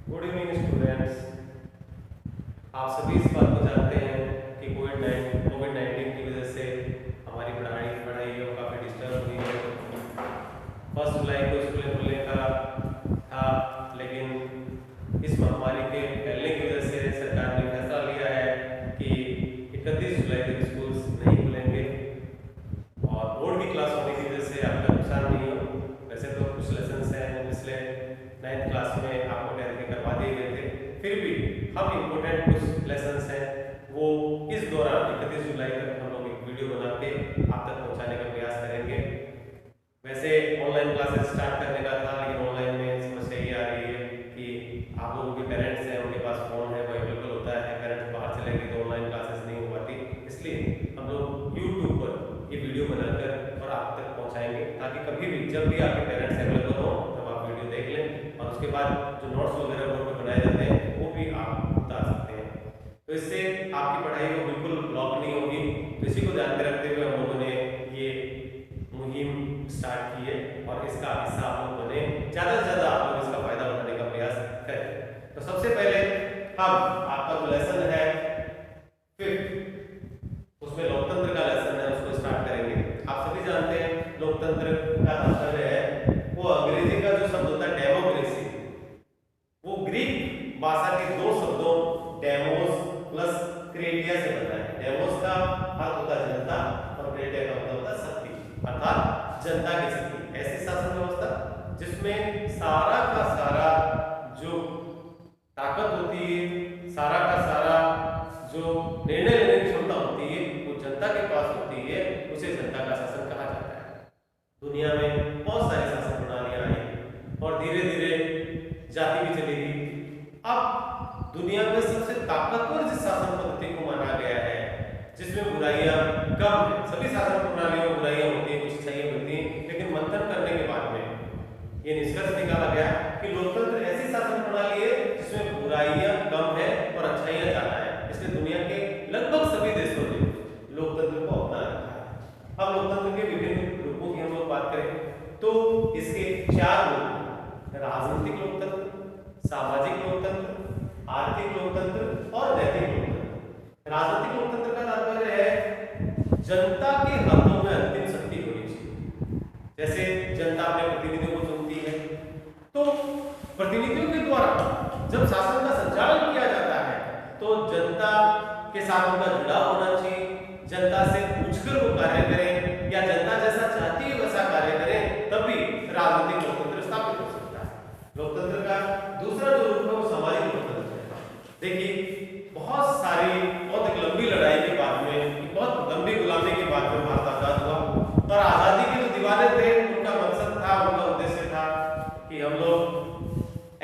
Good evening students. आप सभी इस बात को जानते हैं कि कोविड-19 की वजह से हमारी पढ़ाइयों काफ़ी डिस्टर्ब हुई है। 1 जुलाई को स्कूलें खुलने का था, लेकिन इस महामारी के फैलने की वजह से सरकार ने फैसला लिया है कि 31 जुलाई तक स्कूल नहीं खुलेंगे और बोर्ड की क्लास होने की वजह से आपका नुकसान नहीं हो। वैसे तो कुछ लेसन हैं पिछले 9th क्लास में आपको 10th के करवा दिए गए थे, फिर भी हम इम्पोर्टेंट कुछ लेसन हैं वो इस दौरान 31 जुलाई तक हम लोग एक वीडियो बना के आप तक पहुंचाने का प्रयास करेंगे। वैसे ऑनलाइन क्लासेस स्टार्ट करने का था, लेकिन ऑनलाइन में समस्या ये आ रही है कि आप लोगों के पेरेंट्स हैं, उनके पास फ़ोन है, वो अवेलेबल होता है, पेरेंट्स बाहर चले गए तो ऑनलाइन क्लासेस नहीं हो पाती। इसलिए हम लोग यूट्यूब पर ये वीडियो बनाकर और आप तक पहुँचाएंगे, ताकि कभी भी जब भी आपके पेरेंट्स अवेलेबल हो तब आप वीडियो देख लें और उसके बाद जो नोट्स वगैरह बोर्ड पर बनाए जाते हैं वो भी आप बता सकते हैं। तो इससे आपकी पढ़ाई को बिल्कुल ब्लॉक नहीं होगी। तो इसी को ध्यान में रखते हुए हम लोगों ने ये मुहिम स्टार्ट की है और इसका हिस्सा आप लोग बने, ज़्यादा से ज़्यादा आप लोग इसका फायदा उठाने का प्रयास करें। तो सबसे पहले हम आपका जो लेसन है 5th, उसमें लोकतंत्र का लेसन है, उसको स्टार्ट करेंगे। आप सभी जानते हैं लोकतंत्र का तात्पर्य है वो अंग्रेजी का जो शब्द होता है डेमोक्रेसी, वो ग्रीक भाषा के 2 शब्दों डेमोस प्लस क्रेटिया से बना है। डेमोस का अर्थ होता है जनता और क्रेटिया का मतलब होता है शक्ति, अर्थात जनता की शक्ति। ऐसी शासन व्यवस्था जिसमें सारा का सारा जो ताकत होती है, सारा का सारा जो निर्णय लेने की क्षमता होती है वो जनता के पास होती है, उसे जनता का शासन कहा जाता है। दुनिया में बहुत सारी शासन प्रणालियां आई और धीरे धीरे जाती भी चली गई। अब दुनिया में सबसे ताकतवर जिस शासन पद्धति को माना गया है, जिसमें बुराइयां कम है, सभी शासन प्रणालियों में बुराइयां होती है, कुछ अच्छाइयां होती है, लेकिन मंथन करने के बाद में ये निष्कर्ष निकाला गया कि लोकतंत्र ऐसी शासन प्रणाली है जिसमें बुराइयां कम है और अच्छाइयां ज्यादा है। इसलिए दुनिया के लगभग सभी देशों ने लोकतंत्र को अपना रखा है। अब लोकतंत्र के विभिन्न रूपों की हम लोग बात करें तो इसके 4 रूप: राजनीतिक लोकतंत्र, सामाजिक लोकतंत्र, आर्थिक लोकतंत्र और नैतिक लोकतंत्र। राजनीतिक लोकतंत्र का तात्पर्य है जनता के हाथों में अंतिम शक्ति होनी चाहिए। जैसे जनता अपने प्रतिनिधियों को चुनती है, तो प्रतिनिधियों के द्वारा जब शासन का संचालन किया जाता है तो जनता के साथ उनका जुड़ाव होना चाहिए। जनता से पूछकर वो कार्य करें या जनता जैसा चाहती है वैसा कार्य करें, तभी राजनीतिक लोकतंत्र स्थापित हो सकता है। लोकतंत्र का दूसरा जो रूप है वो सामाजिक लोकतंत्र है। देखिए, बहुत सारी बहुत एक लंबी लड़ाई के बाद में, बहुत लंबी गुलामी के बाद में भारत आजाद हुआ और आजादी के जो दीवाने थे उनका मकसद था, उनका उद्देश्य था कि हम लोग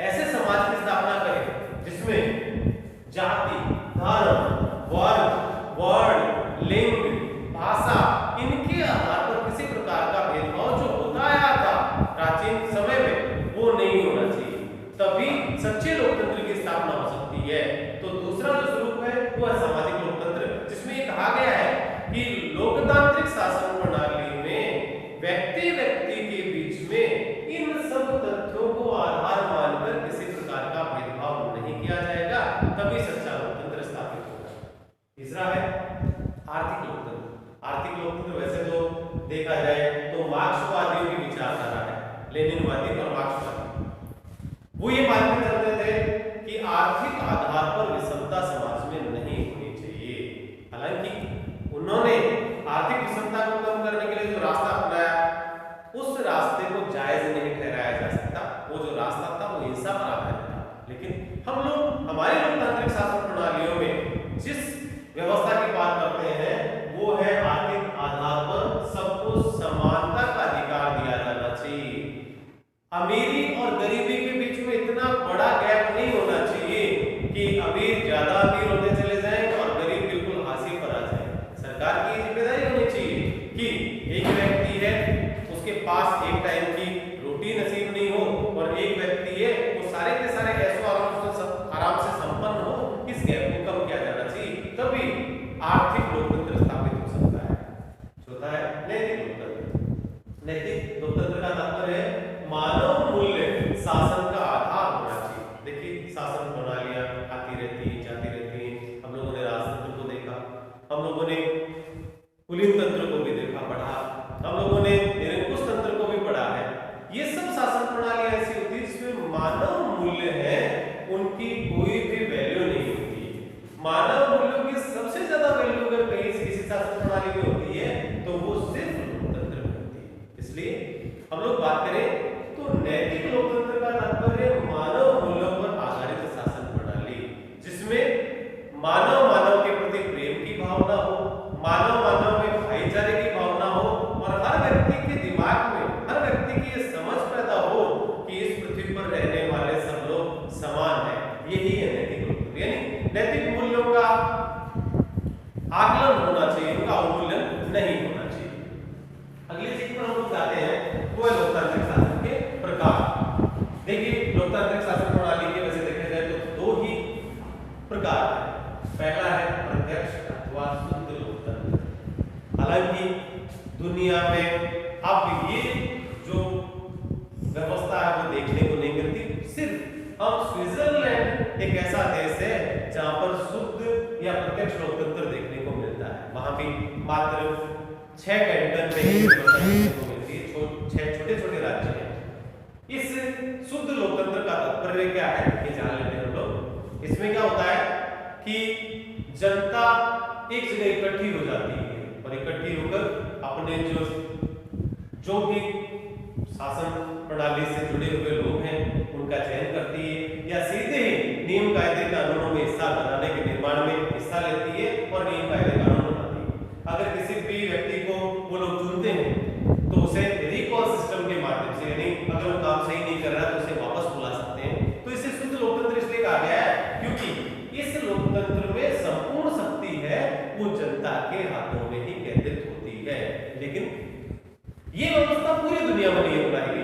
ऐसे समाज की स्थापना करें जिसमें जाति, धर्म, वर्ण, लिंग, भाषा, इनके आधार पर किसी प्रकार का भेदभाव जो होता आया था प्राचीन समय में वो नहीं होना चाहिए, तभी सच्चे लोकतंत्र की स्थापना हो सकती है। तो दूसरा जो स्वरूप है वो है सामाजिक लोकतंत्र, जिसमें ये कहा गया है कि लोकतांत्रिक शासन प्रणाली में व्यक्ति के बीच में इन सब तथ्यों को आधार मानकर किसी प्रकार का भेदभाव नहीं किया जाएगा, तभी सच्चा लोकतंत्र स्थापित होगा। तीसरा है आर्थिक लोकतंत्र। आर्थिक लोकतंत्र वैसे तो देखा जाए तो मार्क्सवादियों की विचारधारा है, लेनिनवादी और मार्क्सवादी। वो ये मानते चलते थे कि आर्थिक आधार पर विषमता समाज में नहीं होनी चाहिए। हालांकि उन्होंने आर्थिक विषमता को कम करने के लिए जो रास्ता अपनाया, उस रास्ते को जायज नहीं ठहराया जा सकता। वो जो रास्ता था वो हिंसा पर आधारित था। लेकिन हम लोग हमारी लोकतांत्रिक शासन प्रणालियों में जिस व्यवस्था की बात करते हैं वो है आर्थिक आधार पर सबको समानता का अधिकार दिया जाना चाहिए। अमीरी और गरीबी के बीच में इतना बड़ा गैप नहीं होना चाहिए कि अमीर ज्यादा अमीर मूल्य हैं उनकी कोई भी वैल्यू नहीं होती। मानव मूल्यों की सबसे ज्यादा वैल्यू अगर कहीं किसी शासन प्रणाली में होती है तो वो सिर्फ लोकतंत्र में होती है। इसलिए हम लोग बात करें तो नैतिक लोकतंत्र का तात्पर्य मानव मूल्यों पर आधारित शासन प्रणाली, जिसमें मानव मानव के प्रति प्रेम की भावना हो, मानव मानव में भाईचारे की भावना हो और हर व्यक्ति के दिमाग में, हर व्यक्ति की ये समझ पैदा हो कि इस पृथ्वी पर रहने वाले सब लोग समान हैं। यही है नैतिक लोकतंत्र। यानी नैतिक मूल्यों का आकलन होना चाहिए, उनका अवमूल्यन नहीं होना चाहिए। अगली चीज पर हम लोग जाते हैं वो है लोकतांत्रिक शासन के प्रकार। देखिए लोकतांत्रिक शासन प्रणाली के वैसे देखा जाए तो दो ही प्रकार है। पहला है प्रत्यक्ष अथवा शुद्ध लोकतंत्र। हालांकि दुनिया में अब ये जो व्यवस्था है वो देखने को नहीं मिलती। सिर्फ हम स्विट्जरलैंड एक ऐसा देश है जहां पर शुद्ध या प्रत्यक्ष लोकतंत्र देखने को मिलता है। वहां भी मात्र 6 कैंटन में ही देखने को मिलती है, 6 छोटे-छोटे राज्य हैं। इस शुद्ध लोकतंत्र का तात्पर्य क्या है ये जान लेते हैं हम लोग। इसमें क्या होता है कि जनता एक जगह इकट्ठी हो जाती है और इकट्ठी होकर अपने जो भी शासन प्रणाली से जुड़े हुए लोग हैं उनका चयन करती है या सीधे ही नियम कायदे कानूनों में हिस्सा बनाने के निर्माण में हिस्सा लेती है और नियम कायदे कानून बनाती है। अगर किसी भी व्यक्ति को वो लोग चुनते हैं तो उसे रिकॉल सिस्टम के माध्यम से, यानी अगर वो काम सही नहीं कर रहा तो उसे वापस बुला सकते हैं। तो इसे शुद्ध लोकतंत्र इसलिए कहा गया है क्योंकि इस लोकतंत्र में संपूर्ण शक्ति है वो जनता के हाथों में ही केंद्रित होती है। लेकिन ये व्यवस्था पूरी दुनिया में नहीं अपनाई गई।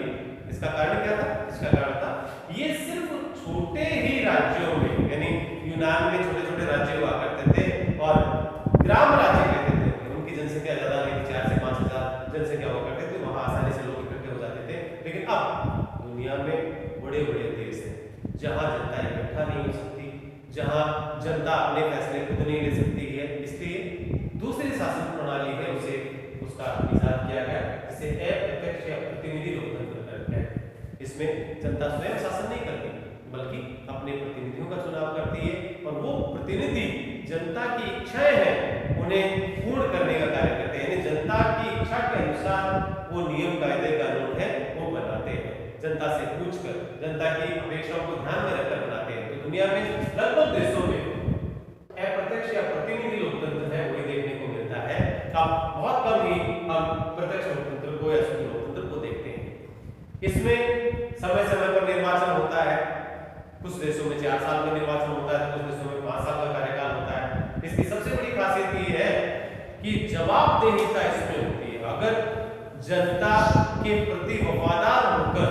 इसका कारण क्या था? इसका कारण था ये सिर्फ छोटे ही राज्यों में, यानी यूनान में छोटे-छोटे राज्य हुआ करते थे और ग्राम राज्य कहते थे। उनकी जनसंख्या ज्यादा नहीं, 4 से 5 हजार जनसंख्या हुआ करते थे, वहां आसानी से लोग इकट्ठे हो जाते थे। लेकिन अब दुनिया में बड़े-बड़े देश हैं जहां जनता इकट्ठा नहीं हो सकती, जहां जनता अपने फैसले खुद नहीं ले सकती है। इसलिए दूसरी शासन प्रणाली है उसे उसका इजाद किया गया, जिसे अप्रत्यक्ष या प्रतिनिधि लोकतंत्र कहते हैं। इसमें जनता स्वयं शासन नहीं करती बल्कि अपने प्रतिनिधियों का चुनाव करती है और वो प्रतिनिधि जनता की इच्छाएं हैं उन्हें पूर्ण करने का कार्य करते हैं। यानी जनता की इच्छा के अनुसार वो नियम कायदे कानून है वो बनाते हैं, जनता से पूछकर, जनता की अपेक्षाओं को ध्यान में रखकर बनाते हैं। तो दुनिया में लगभग देशों में अप्रत्यक्ष या प्रतिनिधि लोकतंत्र है वही देखने को मिलता है। अब बहुत कम ही हम प्रत्यक्ष लोकतंत्र को या शुद्ध लोकतंत्र को देखते हैं। इसमें समय समय पर निर्वाचन होता है। कुछ देशों में 4 साल में निर्वाचन होता है, कुछ देशों में 5 साल का कार्यकाल होता है। इसकी सबसे बड़ी खासियत ये है कि जवाबदेहिता इसमें होती है। अगर जनता के प्रति वफादार होकर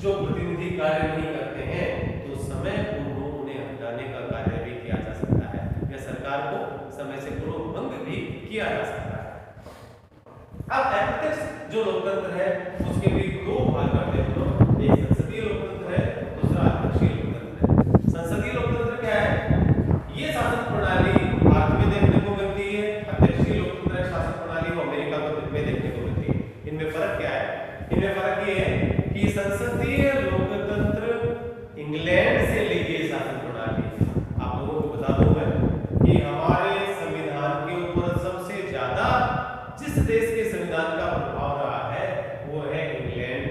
जो प्रतिनिधि कार्य नहीं करते हैं तो समय पूर्व उन्हें हटाने का कार्य भी किया जा सकता है या सरकार को समय से पूर्व भंग भी किया जा सकता है। अब अप्रत्यक्ष जो लोकतंत्र है उसके भी 2 भाग करते हैं हम लोग। एक संसदीय लोकतंत्र है, दूसरा अध्यक्षीय लोकतंत्र है। संसदीय लोकतंत्र क्या है? ये शासन प्रणाली भारत में देखने को मिलती है। अध्यक्षीय लोकतंत्र शासन प्रणाली वो अमेरिका में देखने को मिलती है। इनमें फर्क क्या है? इनमें फर्क ये है कि संसदीय लोकतंत्र इंग्लैंड से ली गई शासन प्रणाली। आप लोगों को बता दूं मैं कि हमारे संविधान के ऊपर सबसे ज्यादा जिस देश के संविधान का प्रभाव रहा है वो है इंग्लैंड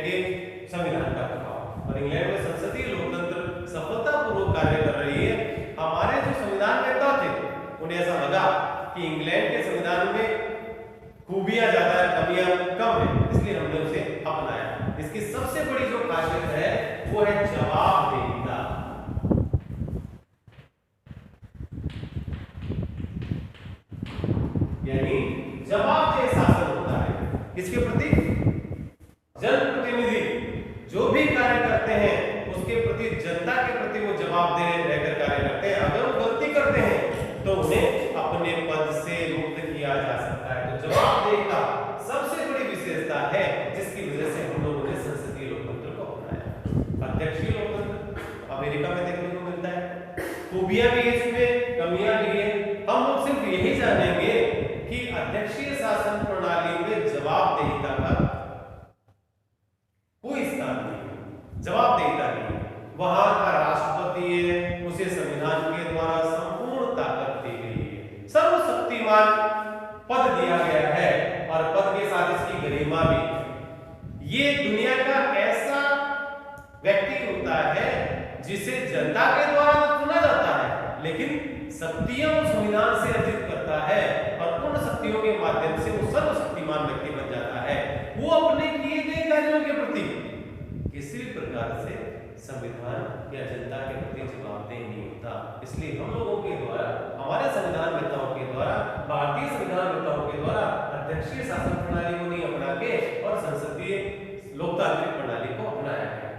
के संविधान का प्रभाव। और इंग्लैंड में संसदीय लोकतंत्र सफलतापूर्वक कार्य कर रही है। हमारे जो संविधान निर्माता थे उन्हें ऐसा लगा कि इंग्लैंड के संविधान में खूबियां ज्यादा है, कमियां कम है, इसलिए हमने उसे अपनाया। इसकी सबसे बड़ी जो खासियत है वो है जवाबदेहिता। यानी जवाबदेह शासन होता है। इसके प्रति जनप्रतिनिधि जो भी कार्य करते हैं उसके प्रति, जनता के प्रति वो जवाबदेह रहकर कार्य करते हैं। अगर वो गलती करते हैं तो उन्हें अपने पद से मुक्त किया जा सकता है। तो जवाबदेहिता सबसे बड़ी विशेषता है जिसकी वजह से हम लोगों ने संसदीय लोकतंत्र को अपनाया। अध्यक्षीय लोकतंत्र अमेरिका में देखने को मिलता है। खूबियां भी है इसमें, कमियां भी है। हम लोग सिर्फ यही जानेंगे कि अध्यक्षीय शासन प्रणाली में जवाबदेहिता का कोई स्थान नहीं। जवाबदेहिता नहीं है। वहां का राष्ट्रपति है, उसे संविधान के द्वारा संपूर्ण ताकत दी गई है, सर्वशक्तिमान पद दिया गया है और पद के साथ इसकी गरिमा भी। ये दुनिया का ऐसा व्यक्ति होता है जिसे जनता के द्वारा चुना जाता है, लेकिन शक्तियां संविधान से अर्जित करता है और पूर्ण शक्तियों के माध्यम से वो सर्वशक्तिमान व्यक्ति बन जाता है। वो अपने किए गए कार्यों के प्रति किसी भी प्रकार से संविधान या जनता के प्रति जवाबदेह नहीं होता। इसलिए हम लोगों के द्वारा, हमारे संविधान नेताओं के द्वारा, भारतीय संविधान नेताओं के द्वारा अध्यक्षीय शासन प्रणाली को नहीं अपना के और संसदीय लोकतांत्रिक प्रणाली को अपनाया है।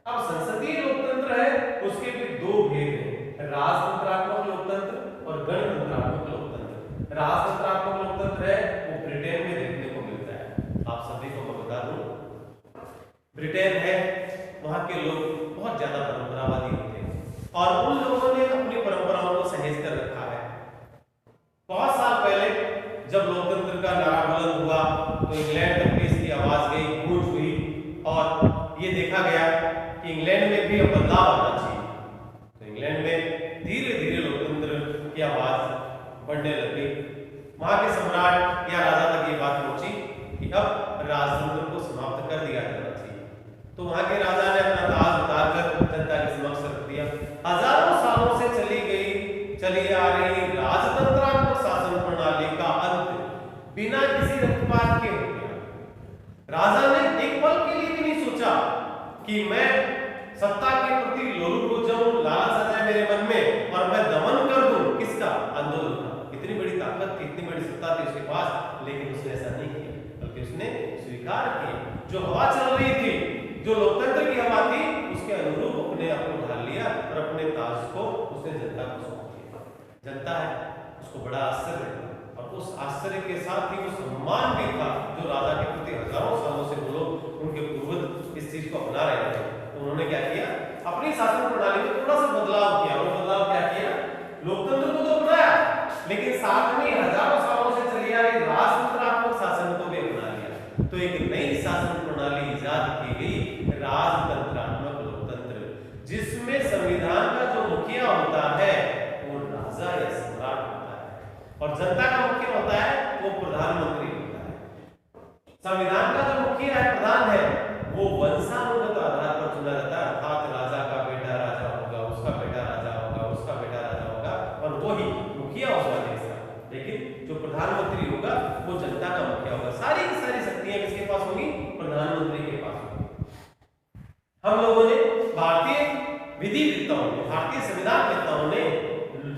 अब संसदीय लोकतंत्र है, उसके भी दो भेद हैं, राजतंत्रात्मक लोकतंत्र और गणतंत्रात्मक लोकतंत्र। राजतंत्रात्मक लोकतंत्र है वो ब्रिटेन में देखने को मिलता है। आप सभी को मैं बता दूं, ब्रिटेन है, वहां के लोग बहुत ज्यादा परंपरावादी होते हैं और उन लोगों ने अपनी परंपराओं को सहेज कर रखा है। बहुत साल पहले जब लोकतंत्र का नारा बुलंद हुआ तो इंग्लैंड तक भी इसकी आवाज गई, गूंज हुई और ये देखा गया कि इंग्लैंड में भी अब बदलाव आना चाहिए। तो इंग्लैंड में धीरे धीरे लोकतंत्र की आवाज बढ़ने लगी। वहां के सम्राट या राजा तक ये बात पहुंची कि अब राजतंत्र को समाप्त कर दिया जाना चाहिए। तो वहां के राजा ने अपना ताज उतारकर जनता के समक्ष रख दिया। हजारों सालों से चली आ रही राजतंत्रात्मक शासन प्रणाली का अंत बिना किसी रक्तपात के हो गया। राजा ने एक पल के लिए भी नहीं सोचा कि मैं सत्ता के प्रति लोलुप हो जाऊं, लालच आ जाए मेरे मन में और मैं दमन कर दूं किसका, आंदोलन का। इतनी बड़ी ताकत थी, इतनी बड़ी सत्ता थी उसके पास, लेकिन उसने ऐसा नहीं किया, बल्कि उसने स्वीकार किया। जो हवा चल रही थी, जो लोकतंत्र की हवा थी, उसके अनुरूप अपने आप को ढाल लिया और अपने ताज को उसने जनता को सौंप दिया। जनता है, उसको बड़ा आश्चर्य और उस आश्चर्य के साथ ही वो सम्मान भी था जो राजा के प्रति हजारों सालों से वो लोग, उनके पूर्वज इस चीज को अपना रहे थे। तो उन्होंने क्या किया, अपनी शासन प्रणाली में थोड़ा सा बदलाव किया। वो बदलाव क्या किया, लोकतंत्र को तो अपनाया, लेकिन साथ में हजारों सालों से चली आ रही राजतंत्रात्मक शासन को भी अपना लिया। तो एक नई शासन प्रणाली इजाद की गई, राजतंत्रात्मक लोकतंत्र, जिसमें संविधान का जो मुखिया होता है वो राजा या सम्राट होता है और जनता का मुखिया होता है वो प्रधानमंत्री होता है। संविधान का जो मुखिया है, प्रधान है, वो वंशानुगत आधार पर चुना जाता है, अर्थात राजा का बेटा राजा होगा, उसका बेटा राजा होगा, उसका बेटा राजा होगा और वही मुखिया होगा देश का। लेकिन जो प्रधानमंत्री होगा वो जनता का मुखिया होगा। सारी की सारी शक्तियां किसके पास होंगी, प्रधानमंत्री के पास होंगी। हम लोगों ने, भारतीय विधिवेत्ताओं ने, भारतीय संविधान वेत्ताओं ने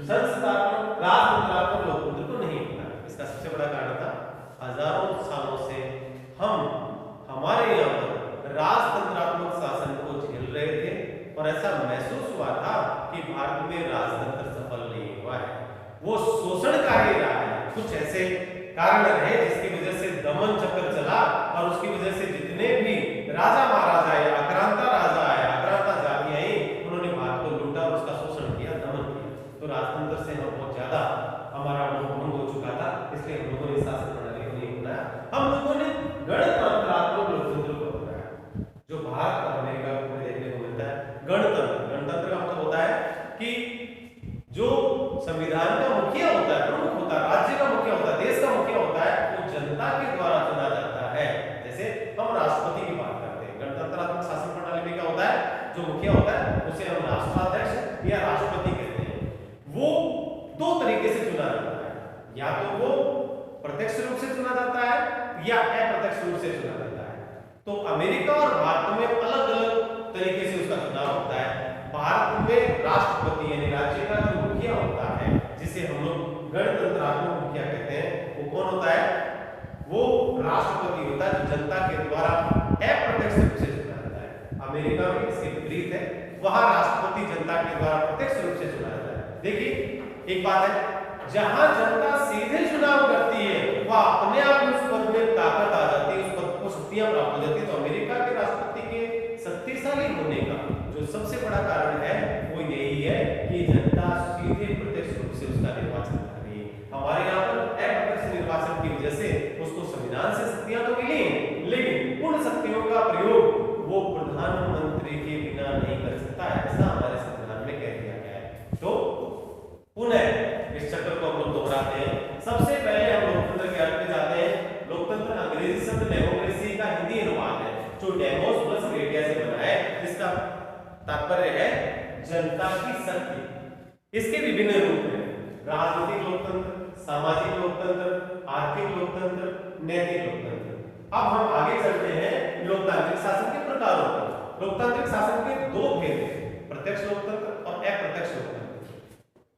संसदात्मक राजतंत्रात्मक लोकतंत्र को नहीं अपनाया। इसका सबसे बड़ा कारण था, हजारों सालों से हम हमारे यहाँ पर राजतंत्रात्मक शासन को झेल रहे थे और ऐसा महसूस हुआ था कि भारत में राजतंत्र सफल नहीं हुआ है, वो शोषण का ही रहा है। कुछ ऐसे कारण रहे जिसकी वजह से दमन चक्र चला और उसकी वजह से जितने भी राजा महाराजा आए, आक्रांता राजा आए, आक्रांता जाति आई, उन्होंने भारत को लूटा और उसका शोषण किया, दमन किया। तो राजतंत्र से हम बहुत ज्यादा हमारा भंग हो चुका था, इसलिए हम लोगों ने शासन प्रणाली को नहीं अपनाया। हम लोगों ने गणतंत्रात्मक लोकतंत्र को अपनाया, जो भारत और अमेरिका में देखने को मिलता है। गणतंत्र का मतलब होता है कि जो संविधान का मुखिया होता है, प्रमुख होता है, राज्य का मुखिया होता है, देश का मुखिया होता है, वो जनता के द्वारा चुना जाता है। जैसे हम राष्ट्रपति की बात करते हैं, गणतंत्रात्मक शासन प्रणाली में क्या होता है, जो मुखिया होता है उसे हम राष्ट्राध्यक्ष या राष्ट्रपति कहते हैं। वो दो तरीके से चुना जाता है, या तो वो प्रत्यक्ष रूप से चुना जाता है या अप्रत्यक्ष रूप से चुना जाता है। तो अमेरिका और भारत में अलग अलग तरीके से उसका चुनाव होता है। भारत में राष्ट्रपति यानी राज्य का जो मुखिया होता है, जिसे हम लोग गणतंत्रात्मक मुखिया कहते हैं, वो कौन होता है, वो राष्ट्रपति होता है, जो जनता के द्वारा अप्रत्यक्ष रूप से चुना जाता है। अमेरिका में इसके विपरीत है, वहां राष्ट्रपति जनता के द्वारा प्रत्यक्ष रूप से चुना जाता है। देखिए एक बात है, जहां जनता सीधे चुनाव करती है वह अपने आप उस पद में ताकत आ जाती है, उस पद को शक्तियां प्राप्त हो जाती है। तो अमेरिका के राष्ट्रपति के शक्तिशाली होने का जो सबसे बड़ा कारण है वो यही है कि जनता सीधे प्रत्यक्ष रूप से उसका निर्वाचन कर रही है। हमारे यहाँ पर अप्रत्यक्ष निर्वाचन की वजह से उसको संविधान से शक्तियां तो मिली, लेकिन उन शक्तियों का प्रयोग वो प्रधानमंत्री के तात्पर्य है जनता की शक्ति। इसके विभिन्न रूप हैं, राजनीतिक लोकतंत्र, सामाजिक लोकतंत्र, आर्थिक लोकतंत्र, नैतिक लोकतंत्र। अब हम आगे चलते हैं लोकतांत्रिक शासन के प्रकारों पर। लोकतांत्रिक शासन के दो भेद हैं, प्रत्यक्ष लोकतंत्र और अप्रत्यक्ष लोकतंत्र।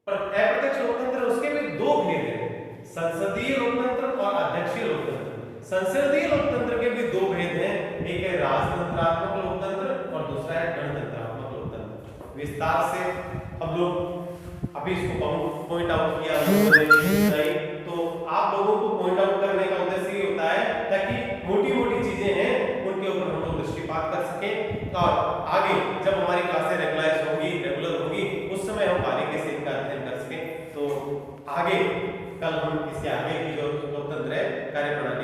पर अप्रत्यक्ष लोकतंत्र उसके भी दो भेद हैं, संसदीय लोकतंत्र और अध्यक्षीय लोकतंत्र। संसदीय लोकतंत्र के भी दो भेद हैं, एक है राजतंत्रात्मक लोकतंत्र और दूसरा है गणतंत्रात्मक लोकतंत्र। विस्तार से हम लोग अभी इसको पॉइंट आउट किया नहीं, तो आप लोगों को पॉइंट आउट करने का उद्देश्य ये होता है ताकि मोटी-मोटी चीजें हैं उनके ऊपर हम लोग दृष्टिपात कर सकें और आगे जब हमारी क्लासें रेगुलर होगी उस समय हम बारीकी से इनका अध्ययन कर सकें। तो आगे कल हम इसके आगे की जो लोकतंत्र है कार्यप्रणाली